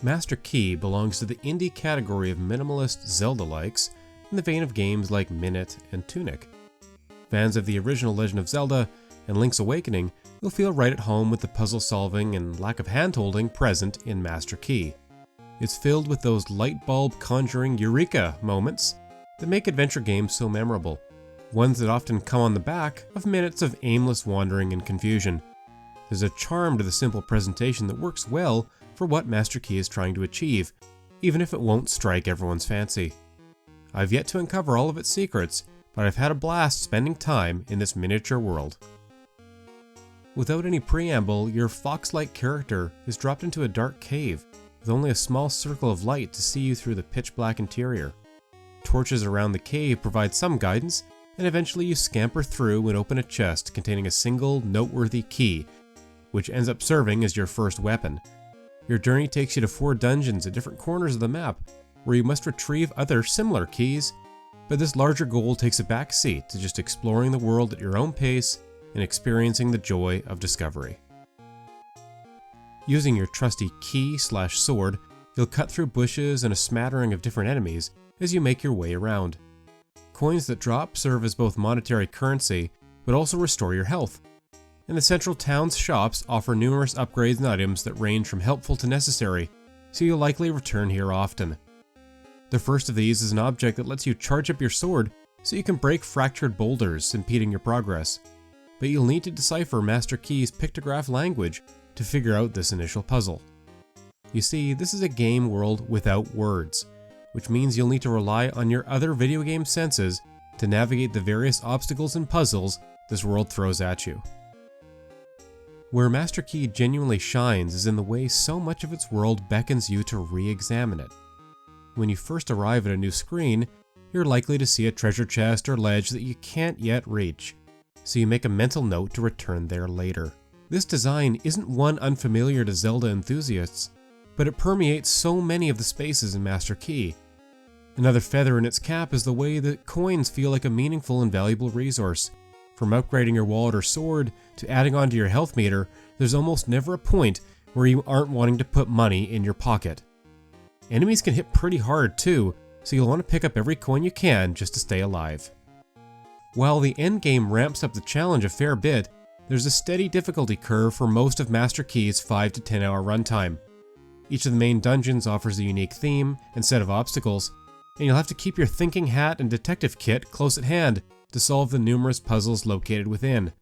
MasterKey belongs to the indie category of minimalist Zelda-likes in the vein of games like Minute and Tunic. Fans of the original Legend of Zelda and Link's Awakening will feel right at home with the puzzle solving and lack of hand-holding present in MasterKey. It's filled with those light bulb conjuring eureka moments that make adventure games so memorable, ones that often come on the back of minutes of aimless wandering and confusion. There's a charm to the simple presentation that works well for what MasterKey is trying to achieve, even if it won't strike everyone's fancy. I've yet to uncover all of its secrets, but I've had a blast spending time in this miniature world. Without any preamble, your fox-like character is dropped into a dark cave, with only a small circle of light to see you through the pitch-black interior. Torches around the cave provide some guidance, and eventually you scamper through and open a chest containing a single noteworthy key, which ends up serving as your first weapon. Your journey takes you to 4 dungeons at different corners of the map, where you must retrieve other similar keys, but this larger goal takes a back seat to just exploring the world at your own pace and experiencing the joy of discovery. Using your trusty key/sword, you'll cut through bushes and a smattering of different enemies as you make your way around. Coins that drop serve as both monetary currency, but also restore your health. And the central town's shops offer numerous upgrades and items that range from helpful to necessary, so you'll likely return here often. The first of these is an object that lets you charge up your sword so you can break fractured boulders impeding your progress, but you'll need to decipher MasterKey's pictograph language to figure out this initial puzzle. You see, this is a game world without words, which means you'll need to rely on your other video game senses to navigate the various obstacles and puzzles this world throws at you. Where MasterKey genuinely shines is in the way so much of its world beckons you to re-examine it. When you first arrive at a new screen, you're likely to see a treasure chest or ledge that you can't yet reach, so you make a mental note to return there later. This design isn't one unfamiliar to Zelda enthusiasts, but it permeates so many of the spaces in MasterKey. Another feather in its cap is the way that coins feel like a meaningful and valuable resource. From upgrading your wallet or sword to adding on to your health meter, there's almost never a point where you aren't wanting to put money in your pocket. Enemies can hit pretty hard too, so you'll want to pick up every coin you can just to stay alive. While the endgame ramps up the challenge a fair bit, there's a steady difficulty curve for most of MasterKey's 5 to 10 hour runtime. Each of the main dungeons offers a unique theme and set of obstacles, and you'll have to keep your thinking hat and detective kit close at hand to solve the numerous puzzles located within.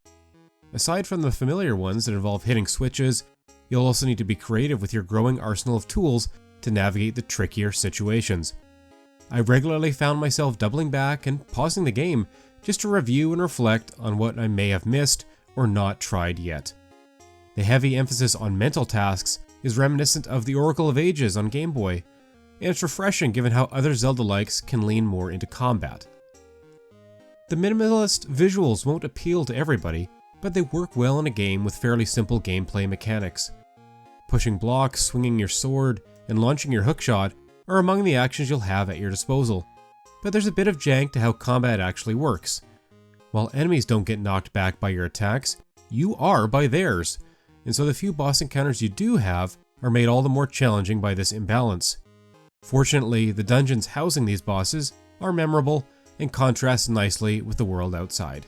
Aside from the familiar ones that involve hitting switches, you'll also need to be creative with your growing arsenal of tools to navigate the trickier situations. I regularly found myself doubling back and pausing the game just to review and reflect on what I may have missed or not tried yet. The heavy emphasis on mental tasks is reminiscent of the Oracle of Ages on Game Boy, and it's refreshing given how other Zelda-likes can lean more into combat. The minimalist visuals won't appeal to everybody, but they work well in a game with fairly simple gameplay mechanics. Pushing blocks, swinging your sword, and launching your hookshot are among the actions you'll have at your disposal, but there's a bit of jank to how combat actually works. While enemies don't get knocked back by your attacks, you are by theirs, and so the few boss encounters you do have are made all the more challenging by this imbalance. Fortunately, the dungeons housing these bosses are memorable and contrast nicely with the world outside.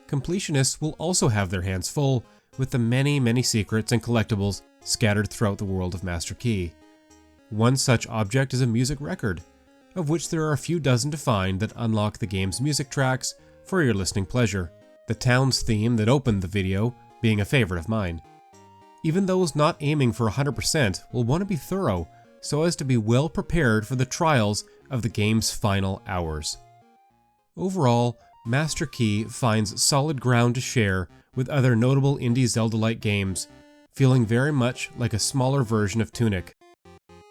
Completionists will also have their hands full with the many secrets and collectibles scattered throughout the world of MasterKey. One such object is a music record, of which there are a few dozen to find that unlock the game's music tracks for your listening pleasure, the town's theme that opened the video being a favorite of mine. Even those not aiming for 100% will want to be thorough so as to be well prepared for the trials of the game's final hours. Overall, MasterKey finds solid ground to share with other notable indie Zelda-like games, feeling very much like a smaller version of Tunic.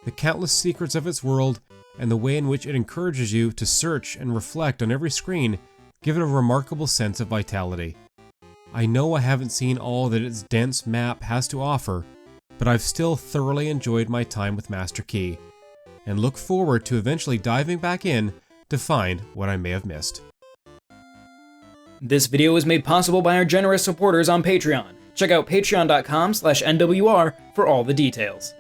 The countless secrets of its world and the way in which it encourages you to search and reflect on every screen give it a remarkable sense of vitality. I know I haven't seen all that its dense map has to offer, but I've still thoroughly enjoyed my time with MasterKey, and look forward to eventually diving back in to find what I may have missed. This video was made possible by our generous supporters on Patreon. Check out patreon.com/NWR for all the details.